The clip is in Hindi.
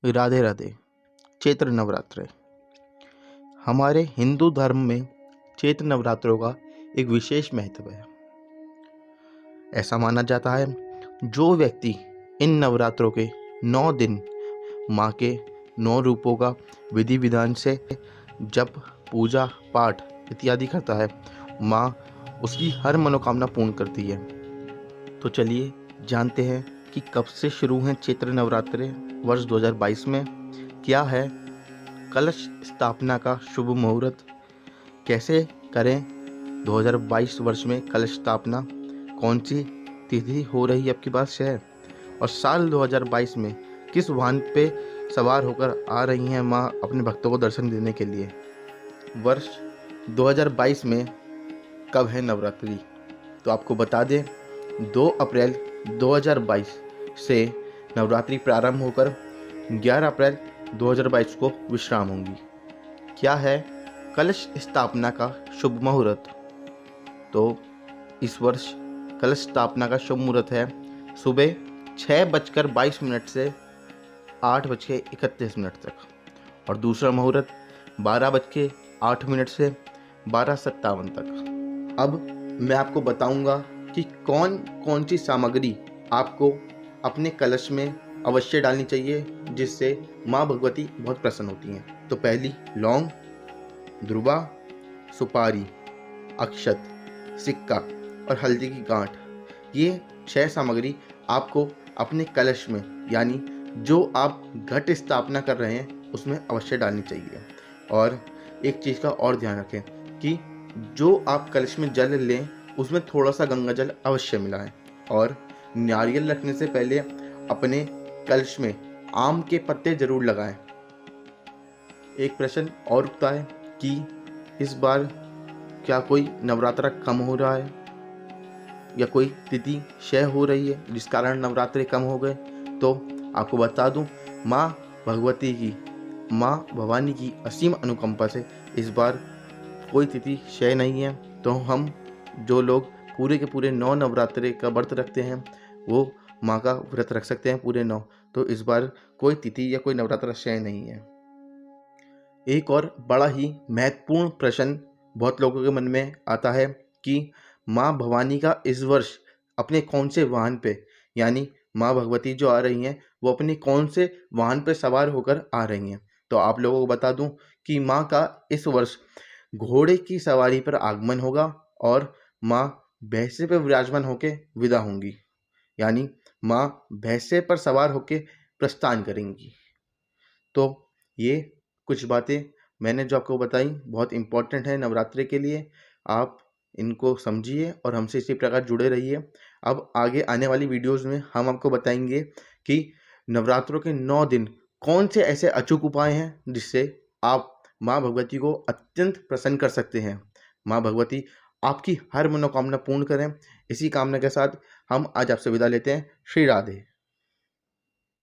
राधे राधे। चैत्र नवरात्र हमारे हिंदू धर्म में चैत्र नवरात्रों का एक विशेष महत्व है। ऐसा माना जाता है जो व्यक्ति इन नवरात्रों के 9 दिन माँ के 9 रूपों का विधि विधान से जप पूजा पाठ इत्यादि करता है, माँ उसकी हर मनोकामना पूर्ण करती है। तो चलिए जानते हैं कि कब से शुरू हैं चैत्र नवरात्रे वर्ष 2022 में, क्या है कलश स्थापना का शुभ मुहूर्त, कैसे करें 2022 वर्ष में कलश स्थापना, कौन सी तिथि हो रही है आपके पास है, और साल 2022 में किस वाहन पे सवार होकर आ रही हैं माँ अपने भक्तों को दर्शन देने के लिए। वर्ष 2022 में कब है नवरात्रि, तो आपको बता दें 2 अप्रैल 2022 से नवरात्रि प्रारंभ होकर 11 अप्रैल 2022 को विश्राम होंगी। क्या है कलश स्थापना का शुभ मुहूर्त, तो इस वर्ष कलश स्थापना का शुभ मुहूर्त है सुबह 6:22 से 8:31 तक, और दूसरा मुहूर्त 12:08 से 12:57 तक। अब मैं आपको बताऊंगा कि कौन कौन सी सामग्री आपको अपने कलश में अवश्य डालनी चाहिए जिससे माँ भगवती बहुत प्रसन्न होती हैं। तो पहली लौंग, ध्रुवा, सुपारी, अक्षत, सिक्का और हल्दी की गांठ, ये 6 सामग्री आपको अपने कलश में यानी जो आप घट स्थापना कर रहे हैं उसमें अवश्य डालनी चाहिए। और एक चीज़ का और ध्यान रखें कि जो आप कलश में जल लें उसमें थोड़ा सा गंगा जल अवश्य मिलाएं, और नारियल रखने से पहले अपने कलश में आम के पत्ते जरूर लगाएं। एक प्रश्न और उठता है कि इस बार क्या कोई नवरात्रा कम हो रहा है या कोई तिथि क्षय हो रही है जिस कारण नवरात्रे कम हो गए। तो आपको बता दूं, माँ भगवती की, माँ भवानी की असीम अनुकंपा से इस बार कोई तिथि क्षय नहीं है। तो हम जो लोग पूरे के पूरे 9 नवरात्रे का व्रत रखते हैं वो माँ का व्रत रख सकते हैं पूरे 9। तो इस बार कोई तिथि या कोई नवरात्रा क्षय नहीं है। एक और बड़ा ही महत्वपूर्ण प्रश्न बहुत लोगों के मन में आता है कि माँ भवानी का इस वर्ष अपने कौन से वाहन पे, यानी माँ भगवती जो आ रही हैं वो अपने कौन से वाहन पे सवार होकर आ रही हैं। तो आप लोगों को बता दूं कि माँ का इस वर्ष घोड़े की सवारी पर आगमन होगा और माँ भैंसे पर विराजमान होकर विदा होंगी, यानी माँ भैंसे पर सवार होकर प्रस्थान करेंगी। तो ये कुछ बातें मैंने जो आपको बताई बहुत इम्पोर्टेंट है नवरात्रि के लिए, आप इनको समझिए और हमसे इसी प्रकार जुड़े रहिए। अब आगे आने वाली वीडियोस में हम आपको बताएंगे कि नवरात्रों के 9 दिन कौन से ऐसे अचूक उपाय हैं जिससे आप माँ भगवती को अत्यंत प्रसन्न कर सकते हैं। माँ भगवती आपकी हर मनोकामना पूर्ण करें, इसी कामना के साथ हम आज आपसे विदा लेते हैं। श्री राधे।